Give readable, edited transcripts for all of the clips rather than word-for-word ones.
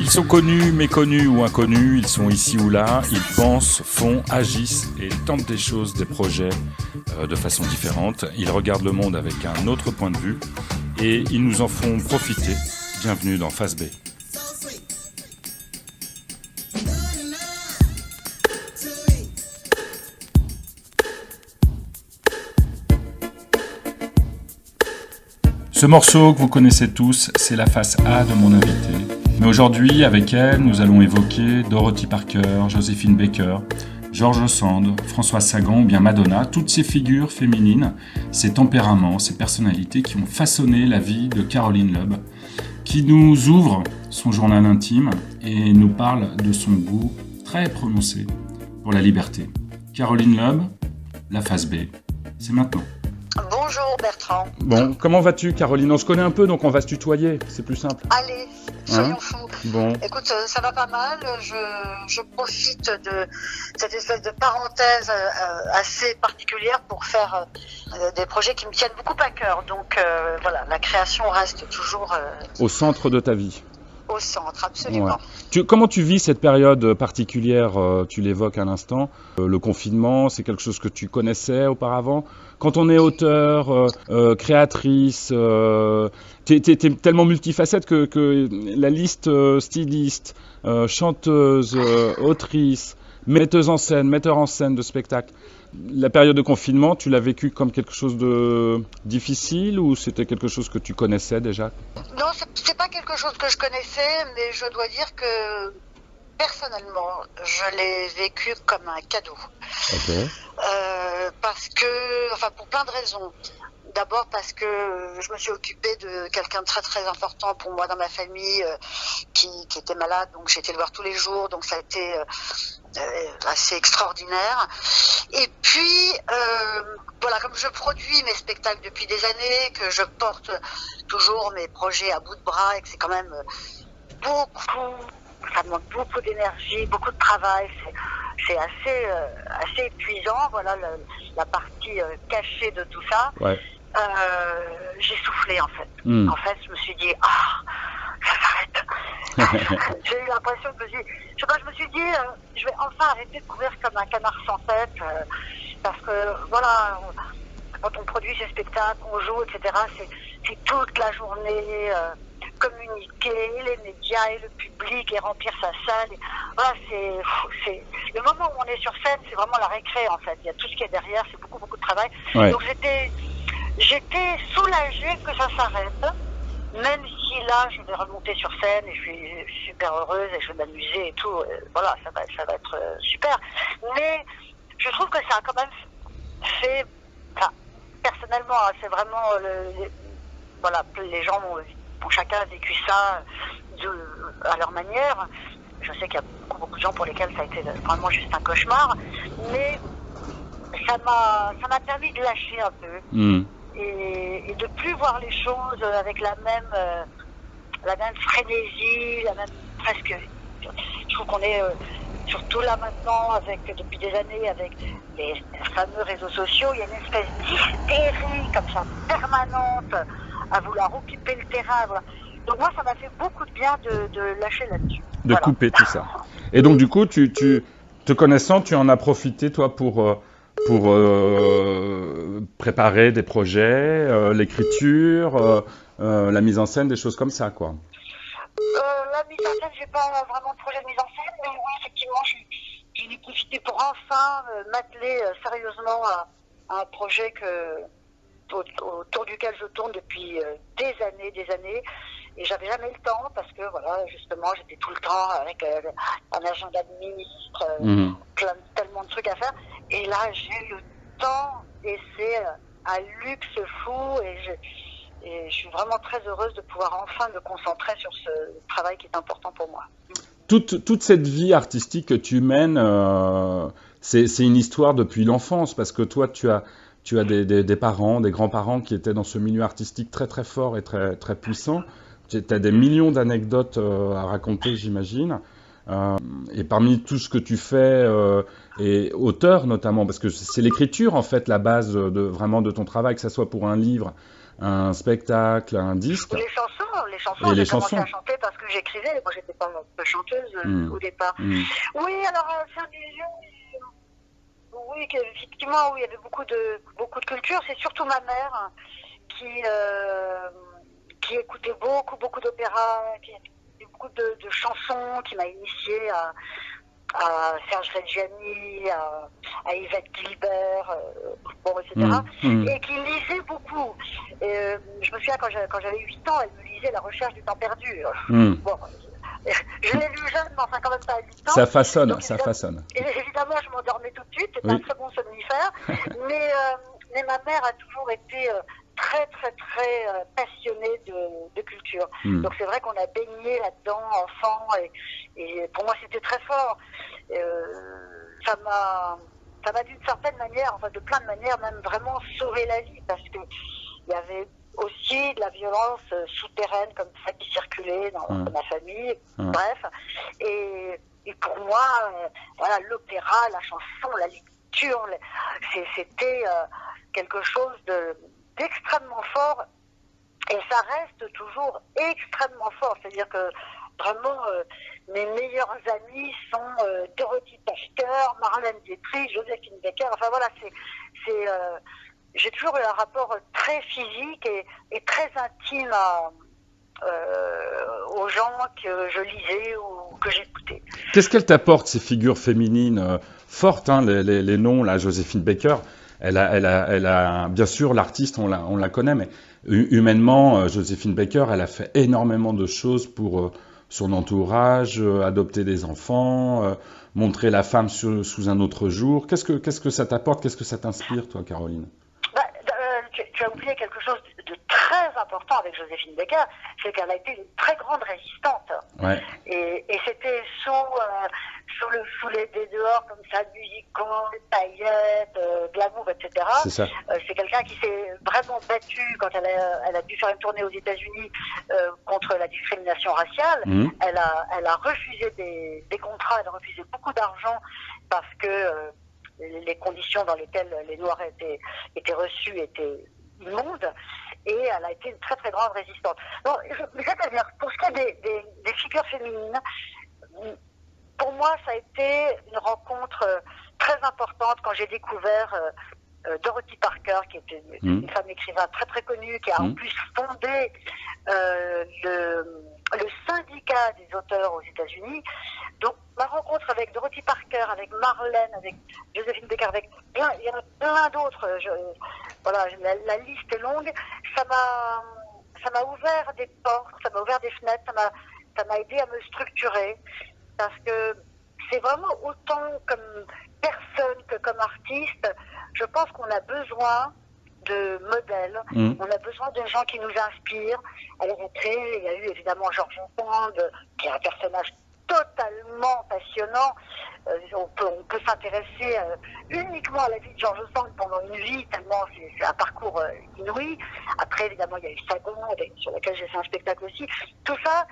Ils sont connus, méconnus ou inconnus, ils sont ici ou là, ils pensent, font, agissent et tentent des choses, des projets de façon différente. Ils regardent le monde avec un autre point de vue et ils nous en font profiter. Bienvenue dans Face B. Ce morceau que vous connaissez tous, c'est la face A de mon invité. Mais aujourd'hui, avec elle, nous allons évoquer Dorothy Parker, Joséphine Baker, George Sand, Françoise Sagan ou bien Madonna, toutes ces figures féminines, ces tempéraments, ces personnalités qui ont façonné la vie de Caroline Loeb, qui nous ouvre son journal intime et nous parle de son goût très prononcé pour la liberté. Caroline Loeb, la face B, c'est maintenant. Bonjour Bertrand. Bon, comment vas-tu Caroline? On se connaît un peu donc on va se tutoyer, c'est plus simple. Allez, soyons fous. Bon. Écoute, ça va pas mal, je profite de cette espèce de parenthèse assez particulière pour faire des projets qui me tiennent beaucoup à cœur. Donc voilà, la création reste toujours Au centre de ta vie. Au centre, absolument. Ouais. Comment tu vis cette période particulière? Tu l'évoques à l'instant. Le confinement, c'est quelque chose que tu connaissais auparavant. Quand on est auteur, créatrice, t'es tellement multifacette que la liste styliste, chanteuse, autrice, metteur en scène de spectacle. La période de confinement, tu l'as vécu comme quelque chose de difficile ou c'était quelque chose que tu connaissais déjà? Non, c'est pas quelque chose que je connaissais, mais je dois dire que personnellement, je l'ai vécu comme un cadeau. Okay. Parce que, enfin, pour plein de raisons. D'abord parce que je me suis occupée de quelqu'un de très très important pour moi dans ma famille qui était malade, donc j'ai été le voir tous les jours, donc ça a été assez extraordinaire. Et puis voilà, comme je produis mes spectacles depuis des années, que je porte toujours mes projets à bout de bras et que c'est quand même ça demande beaucoup d'énergie, beaucoup de travail, c'est assez épuisant, voilà la partie cachée de tout ça. Ouais. J'ai soufflé en fait. En fait, je me suis dit ça s'arrête. J'ai eu l'impression que je me suis dit je vais enfin arrêter de courir comme un canard sans tête parce que voilà, quand on produit ses spectacles, on joue, etc. C'est toute la journée communiquer, les médias et le public et remplir sa salle. Et, voilà, c'est le moment où on est sur scène, c'est vraiment la récré en fait. Il y a tout ce qui est derrière, c'est beaucoup de travail. Ouais. Donc j'étais soulagée que ça s'arrête, même si là je vais remonter sur scène et je suis super heureuse et je vais m'amuser et tout. Voilà, ça va être super. Mais je trouve que ça a quand même fait, enfin, personnellement, c'est vraiment voilà, les gens ont chacun vécu ça à leur manière. Je sais qu'il y a beaucoup de gens pour lesquels ça a été vraiment juste un cauchemar, mais ça m'a permis de lâcher un peu et de plus voir les choses avec la même frénésie, la même presque. Je trouve qu'on est surtout là maintenant depuis des années avec les fameux réseaux sociaux, il y a une espèce d'hystérie comme ça permanente à vouloir occuper le terrain. Voilà. Donc moi, ça m'a fait beaucoup de bien de lâcher là-dessus. De couper tout ça. Et donc du coup, tu te connaissant, tu en as profité toi pour préparer des projets, l'écriture, la mise en scène, des choses comme ça, quoi. La mise en scène, j'ai pas vraiment de projet de mise en scène, mais oui, effectivement, j'en ai profité pour enfin m'atteler sérieusement à un projet autour duquel je tourne depuis des années, et j'avais jamais le temps parce que voilà, justement, j'étais tout le temps avec un agenda de ministre, tellement de trucs à faire, et là j'ai le temps et c'est un luxe fou et je suis vraiment très heureuse de pouvoir enfin me concentrer sur ce travail qui est important pour moi. Toute cette vie artistique que tu mènes, c'est une histoire depuis l'enfance, parce que toi, tu as des parents, des grands-parents qui étaient dans ce milieu artistique très très fort et très, très puissant. Tu as des millions d'anecdotes à raconter, j'imagine. Et parmi tout ce que tu fais, et auteur notamment, parce que c'est l'écriture en fait la base vraiment de ton travail, que ce soit pour un livre, un spectacle, un disque. Les chansons, les chansons. Et les J'ai commencé chansons. à chanter parce que j'écrivais. Moi, j'étais pas chanteuse au départ. Oui, alors Saint-Dizier, oui, effectivement, oui, il y avait beaucoup de culture. C'est surtout ma mère qui écoutait beaucoup d'opéra, qui écoutait beaucoup de chansons, qui m'a initiée à Serge Reggiani, à Yvette Gilbert, bon, etc. Et qui lisait beaucoup. Je me souviens, quand j'avais 8 ans, elle me lisait La recherche du temps perdu. Bon, je l'ai lu jeune, mais enfin quand même pas à 8 ans. Ça façonne, donc, ça façonne. Évidemment, je m'endormais tout de suite, c'était un très bon somnifère. mais ma mère a toujours été très passionnée de culture. Donc c'est vrai qu'on a baigné là-dedans, enfant, et pour moi c'était très fort. Ça m'a d'une certaine manière, enfin de plein de manières, même vraiment sauvé la vie, parce que il y avait aussi de la violence souterraine comme ça qui circulait dans ma famille, bref. Et pour moi, voilà, l'opéra, la chanson, la lecture, c'était quelque chose d'extrêmement fort, et ça reste toujours extrêmement fort. C'est-à-dire que vraiment, mes meilleurs amis sont Dorothy Pachter, Marlène Dietrich, Joséphine Baker. Enfin voilà, j'ai toujours eu un rapport très physique et très intime aux gens que je lisais ou que j'écoutais. Qu'est-ce qu'elles t'apportent, ces figures féminines fortes, hein, les noms, là, Joséphine Baker, elle a bien sûr, l'artiste, on la connaît, mais humainement, Joséphine Baker, elle a fait énormément de choses pour son entourage, adopter des enfants, montrer la femme sous un autre jour. Qu'est-ce que ça t'apporte? Qu'est-ce que ça t'inspire, toi, Caroline? Tu as oublié quelque chose de très important avec Joséphine Baker, c'est qu'elle a été une très grande résistante. Ouais. Et c'était sous les dehors comme ça, musicaux, paillettes, glamour, etc. C'est ça. C'est quelqu'un qui s'est vraiment battu quand elle a dû faire une tournée aux États-Unis contre la discrimination raciale. Elle a refusé des contrats, elle a refusé beaucoup d'argent parce que les conditions dans lesquelles les Noirs étaient reçus étaient immondes, et elle a été une très grande résistante. Bon, c'est-à-dire, pour ce qui est des figures féminines, pour moi, ça a été une rencontre très importante quand j'ai découvert Dorothy Parker, qui était une femme écrivain très connue, qui a en plus fondé le syndicat des auteurs aux États-Unis. Donc, ma rencontre avec Dorothy Parker, avec Marlène, avec Joséphine Baker, il y en a plein d'autres. Voilà, la liste est longue. Ça m'a ouvert des portes, ça m'a ouvert des fenêtres, ça m'a aidé à me structurer, parce que c'est vraiment autant comme personne que comme artiste. Je pense qu'on a besoin de modèles, on a besoin de gens qui nous inspirent. Alors après, il y a eu évidemment George Sand, qui est un personnage totalement passionnant. On peut s'intéresser uniquement à la vie de George Sand pendant une vie, tellement c'est un parcours inouï. Après, évidemment, il y a eu Sagan, sur laquelle j'ai fait un spectacle aussi. Tout ça,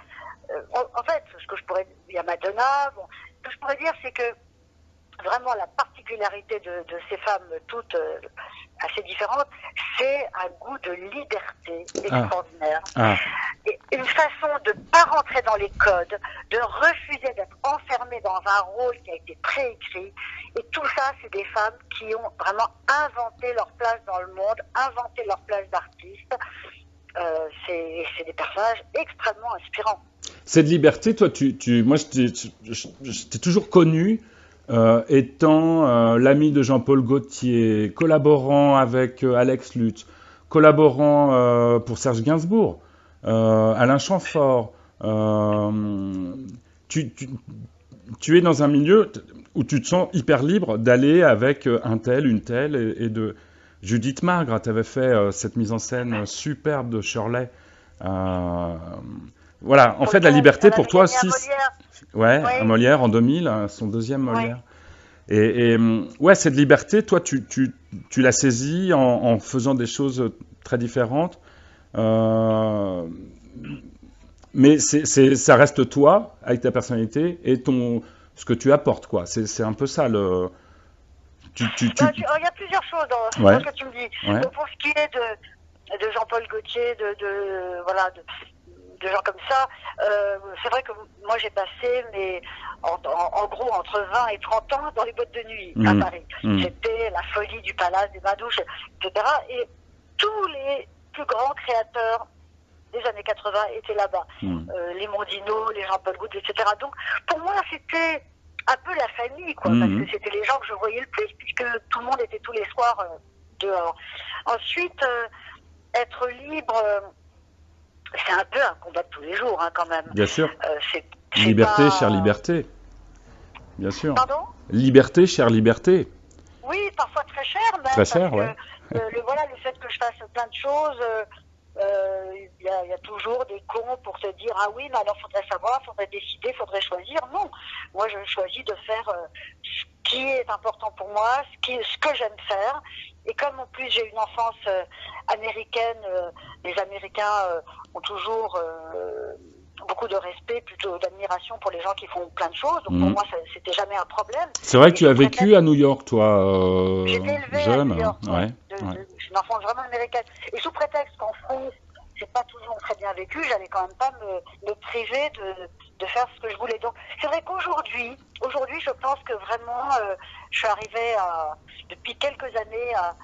en fait, il y a Madonna. Bon, ce que je pourrais dire, c'est que vraiment la particularité de ces femmes toutes assez différentes, c'est un goût de liberté extraordinaire. Et une façon de ne pas rentrer dans les codes, de refuser d'être enfermée dans un rôle qui a été préécrit. Et tout ça, c'est des femmes qui ont vraiment inventé leur place dans le monde, inventé leur place d'artiste. C'est des personnages extrêmement inspirants. Cette liberté, toi, moi, je t'ai toujours connu étant l'ami de Jean-Paul Gaultier, collaborant avec Alex Lutz, collaborant pour Serge Gainsbourg, Alain Chamfort. Tu es dans un milieu où tu te sens hyper libre d'aller avec un tel, une telle, et de Judith Margre. Tu avais fait cette mise en scène superbe de Shirley. Voilà, en fait, la liberté pour toi aussi. Ouais, un Molière en 2000, son deuxième Molière. Ouais. Et ouais, cette liberté, toi, tu l'as saisie en faisant des choses très différentes. Mais ça reste toi, avec ta personnalité et ce que tu apportes, quoi. C'est un peu ça le. Il y a plusieurs choses dans ce que tu me dis. Ouais. Donc, pour ce qui est de Jean-Paul Gaultier, de de gens comme ça. C'est vrai que moi j'ai passé en gros entre 20 et 30 ans dans les boîtes de nuit à Paris. C'était la folie du Palace, des Bains-Douches, etc. Et tous les plus grands créateurs des années 80 étaient là-bas. Les Mondino, les Jean-Paul Goude, etc. Donc pour moi c'était un peu la famille, quoi, parce que c'était les gens que je voyais le plus, puisque tout le monde était tous les soirs dehors. Ensuite, être libre, c'est un peu un combat de tous les jours, hein, quand même. Bien sûr. C'est liberté, pas... chère liberté. Bien sûr. Pardon ? Liberté, chère liberté. Oui, parfois très cher, même. Très cher, parce ouais. Que, le fait que je fasse plein de choses, il y a toujours des cons pour te dire ah oui, mais alors faudrait savoir, faudrait décider, faudrait choisir. Non, moi je choisis de faire ce qui est important pour moi, ce que j'aime faire. Et comme en plus j'ai une enfance américaine, les Américains ont toujours beaucoup de respect, plutôt d'admiration pour les gens qui font plein de choses. Donc pour moi, c'était jamais un problème. C'est vrai que tu as vécu à New York, toi, j'étais élevée jeune. À New York, ouais. J'ai une enfance vraiment américaine. Et sous prétexte qu'en France, c'est pas toujours très bien vécu, j'allais quand même pas me priver de faire ce que je voulais. Donc c'est vrai qu'aujourd'hui, je pense que vraiment, je suis arrivée depuis quelques années à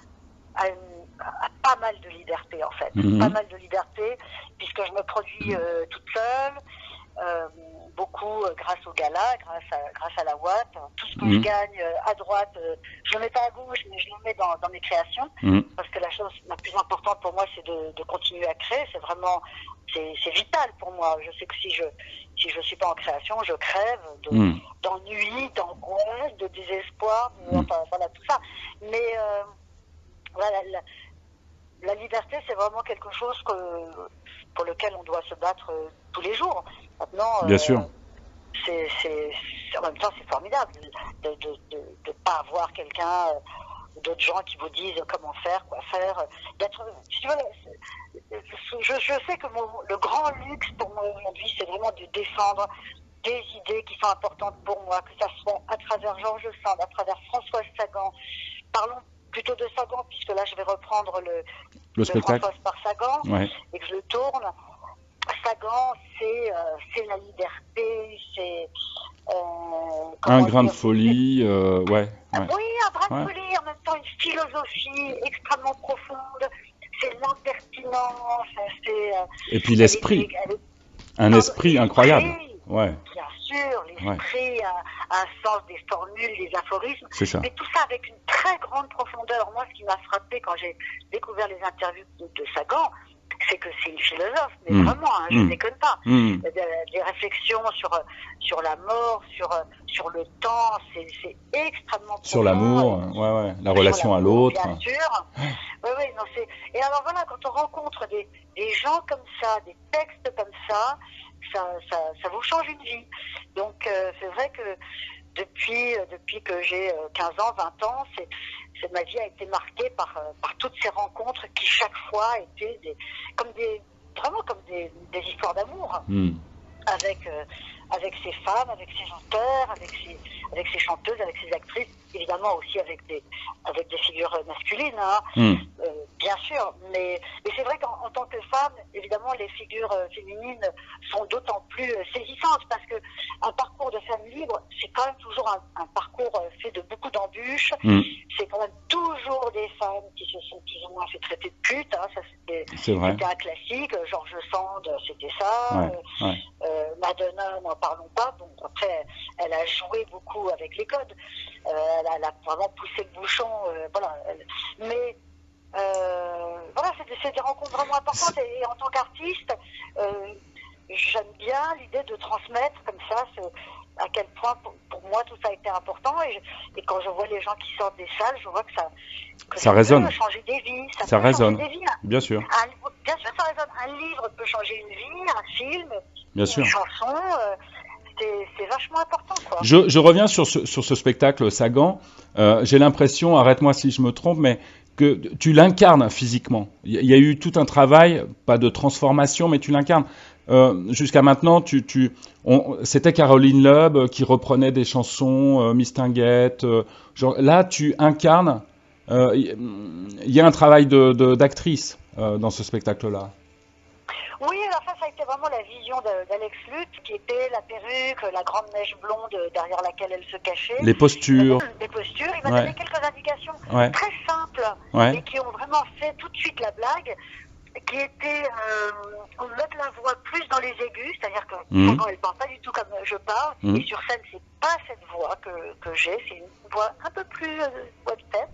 pas mal de liberté, en fait. Pas mal de liberté, puisque je me produis toute seule, beaucoup grâce au gala, grâce à la Watt. Tout ce que je gagne à droite, je le mets pas à gauche, mais je le mets dans mes créations, parce que la chose la plus importante pour moi, c'est de continuer à créer. C'est vraiment, c'est vital pour moi. Je sais que si je suis pas en création, je crève d'ennui, d'angoisse, de désespoir, enfin, voilà, tout ça. Mais voilà, la liberté, c'est vraiment quelque chose pour lequel on doit se battre tous les jours. Maintenant, bien sûr. En même temps, c'est formidable de pas avoir quelqu'un, d'autres gens qui vous disent comment faire, quoi faire. Si tu veux, je sais que le grand luxe pour moi aujourd'hui, c'est vraiment de défendre des idées qui sont importantes pour moi, que ça soit à travers Georges Sand, à travers Françoise Sagan. Parlons plutôt de Sagan, puisque là je vais reprendre le spectacle Françoise par Sagan, et que je le tourne. Sagan, c'est la liberté, c'est un grain de folie, ouais. Oui, un grain de folie, en même temps une philosophie extrêmement profonde, c'est l'impertinence, et puis l'esprit, un esprit incroyable. Ouais. Bien sûr, l'esprit a un sens des formules, des aphorismes, c'est ça. Mais tout ça avec une très grande profondeur. Moi, ce qui m'a frappé quand j'ai découvert les interviews de Sagan, c'est que c'est une philosophe, mais vraiment, hein, je ne déconne pas. Des réflexions sur la mort, sur le temps, c'est extrêmement profond. Sur l'amour, la relation à l'autre. Bien sûr. Non, et alors voilà, quand on rencontre des gens comme ça, des textes comme ça vous change une vie. Donc c'est vrai que depuis que j'ai 15 ans, 20 ans, ma vie a été marquée par toutes ces rencontres qui chaque fois étaient vraiment comme des histoires d'amour. Avec ces femmes, avec ces auteurs, avec ces chanteuses, avec ces actrices, évidemment aussi avec des figures masculines, bien sûr. Mais c'est vrai qu'en tant que femme, évidemment, les figures féminines sont d'autant plus saisissantes, parce que un parcours de femme libre, c'est quand même toujours un parcours fait de beaucoup d'embûches. C'est quand même toujours des femmes qui se sont plus ou moins fait traiter de putes. Ça, c'était un classique. Georges Sand, c'était ça. Madonna, n'en parlons pas. Bon, après, elle a joué beaucoup avec les codes. Elle a vraiment poussé le bouchon. Mais voilà, c'est des rencontres vraiment importantes. Et en tant qu'artiste, j'aime bien l'idée de transmettre comme ça à quel point pour moi tout ça a été important. Et quand je vois les gens qui sortent des salles, je vois que ça résonne. Peut changer des vies. Ça résonne. Des vies, bien sûr. Bien sûr, ça résonne. Un livre peut changer une vie, un film, bien sûr. Une chanson. C'est vachement important, quoi. Je reviens sur ce spectacle Sagan. J'ai l'impression, arrête-moi si je me trompe, mais que tu l'incarnes physiquement. Il y a eu tout un travail, pas de transformation, mais tu l'incarnes. Jusqu'à maintenant, c'était Caroline Loeb qui reprenait des chansons, Mistinguett. Là, tu incarnes. Il y a un travail d'actrice dans ce spectacle-là. Oui, alors ça a été vraiment la vision d'Alex Luth, qui était la perruque, la grande mèche blonde derrière laquelle elle se cachait. Les postures. Les postures. Il m'a donné quelques indications très simples, et qui ont vraiment fait tout de suite la blague, qui était mettre la voix plus dans les aigus, c'est-à-dire que Sagan, elle parle pas du tout comme je parle, et sur scène, c'est pas cette voix que j'ai, c'est une voix un peu plus voix de tête.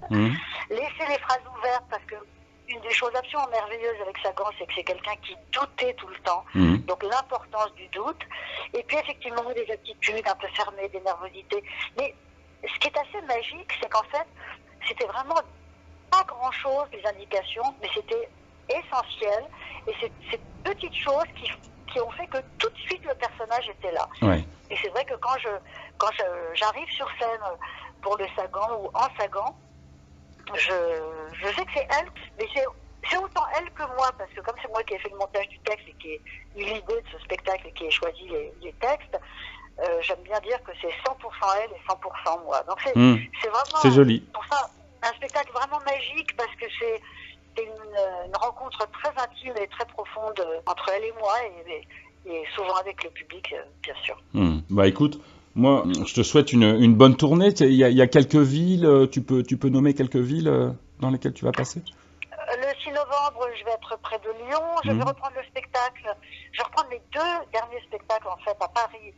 Laisser les phrases ouvertes, parce que une des choses absolument merveilleuses avec Sagan, c'est que c'est quelqu'un qui doutait tout le temps. Donc l'importance du doute. Et puis effectivement, des attitudes un peu fermées, des nervosités. Mais ce qui est assez magique, c'est qu'en fait, c'était vraiment pas grand-chose, les indications, mais c'était essentiel. Et c'est ces petites choses qui ont fait que tout de suite le personnage était là. Et c'est vrai que quand j'arrive sur scène pour le Sagan ou en Sagan, je sais que c'est elle, mais c'est autant elle que moi, parce que comme c'est moi qui ai fait le montage du texte et qui ai eu l'idée de ce spectacle et qui ai choisi les textes, j'aime bien dire que c'est 100% elle et 100% moi. Donc c'est vraiment, c'est joli. Pour ça, un spectacle vraiment magique, parce que c'est une rencontre très intime et très profonde entre elle et moi, et souvent avec le public, bien sûr. Bah écoute, moi, je te souhaite une bonne tournée. Il y a quelques villes, tu peux nommer quelques villes dans lesquelles tu vas passer? Le 6 novembre, je vais être près de Lyon. Je vais reprendre le spectacle. Je vais reprendre mes 2 derniers spectacles, en fait, à Paris,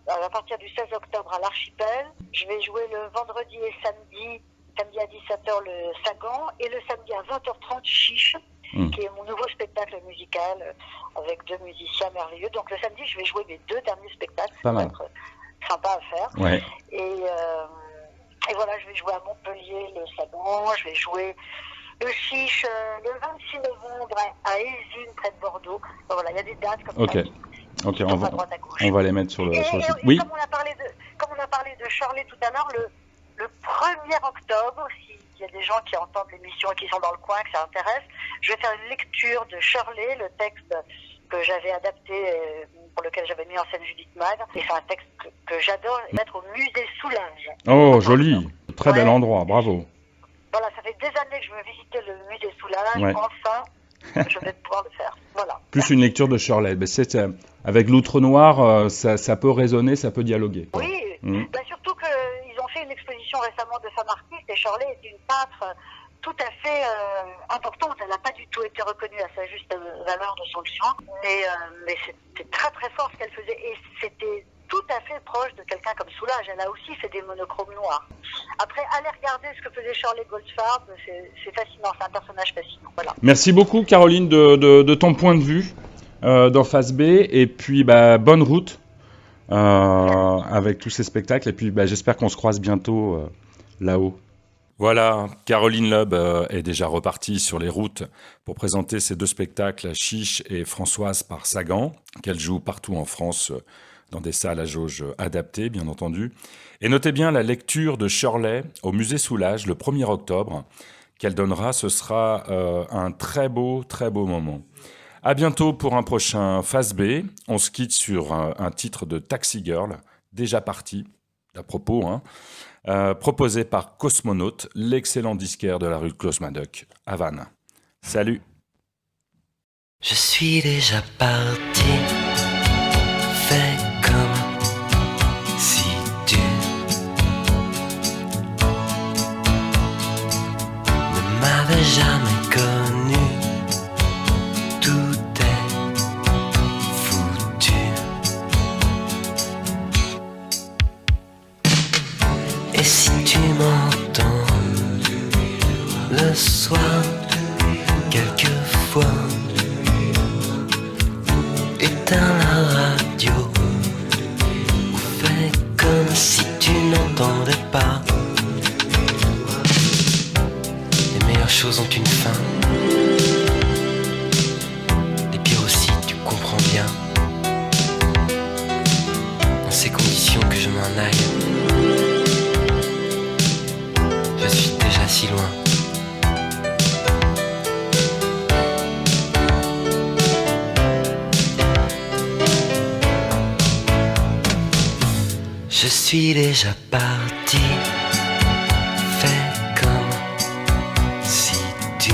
à partir du 16 octobre à l'Archipel. Je vais jouer le vendredi et samedi à 17h le Sagan, et le samedi à 20h30 Chiche, qui est mon nouveau spectacle musical avec 2 musiciens merveilleux. Donc le samedi, je vais jouer mes 2 derniers spectacles. Pas mal. Sympa à faire. Et voilà, je vais jouer à Montpellier le Sagan, je vais jouer le Chiche le 26 novembre à Ézine, près de Bordeaux. Voilà, il y a des dates comme ça. Ok, on va les mettre sur le site. Oui. Comme on a parlé de Shirley tout à l'heure, le 1er octobre, s'il y a des gens qui entendent l'émission et qui sont dans le coin, que ça intéresse, je vais faire une lecture de Shirley, le texte que j'avais adapté, pour lequel j'avais mis en scène Judith Mag. Et c'est un texte que j'adore mettre au musée Soulage. Oh, joli. Très bel endroit, bravo. Voilà, ça fait des années que je veux visiter le musée Soulage. Enfin, je vais pouvoir le faire. Voilà. Plus une lecture de Shirley. Avec l'Outre Noir, ça peut résonner, ça peut dialoguer. Oui, surtout qu'ils ont fait une exposition récemment de femmes artistes, et Shirley est une peintre tout à fait importante. Elle n'a pas du tout été reconnue à sa juste valeur de son genre, mais c'était très très fort ce qu'elle faisait, et c'était tout à fait proche de quelqu'un comme Soulage. Elle a aussi fait des monochromes noirs. Après, allez regarder ce que faisait Shirley Goldfarb, c'est fascinant, c'est un personnage fascinant. Voilà. Merci beaucoup Caroline de ton point de vue dans Face B, et puis bonne route avec tous ces spectacles, et puis j'espère qu'on se croise bientôt là-haut. Voilà, Caroline Loeb est déjà repartie sur les routes pour présenter ses 2 spectacles, Chiche et Françoise par Sagan, qu'elle joue partout en France, dans des salles à jauge adaptées, bien entendu. Et notez bien la lecture de Shirley au musée Soulage le 1er octobre qu'elle donnera. Ce sera un très beau moment. À bientôt pour un prochain Face B. On se quitte sur un titre de Taxi Girl, déjà parti, à propos, proposé par Cosmonaute, l'excellent disquaire de la rue Klaus Madoc, à Vannes. Salut. Je suis déjà parti, fais comme si tu ne m'avais jamais connu. Tout est foutu. Et si tu m'entends le soir, quelquefois, éteins la radio, ou fais comme si tu n'entendais pas. Les meilleures choses ont une fin, les pires aussi, tu comprends bien. Dans ces conditions que je m'en aille, je suis déjà si loin. Je suis déjà parti, fais comme si tu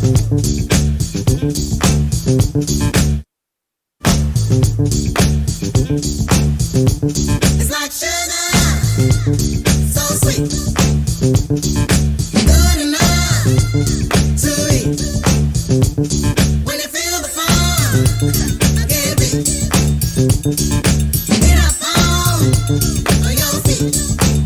It's like sugar, so sweet, good enough to eat. When you feel the fun, get beat. Get up on your feet.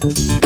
Thank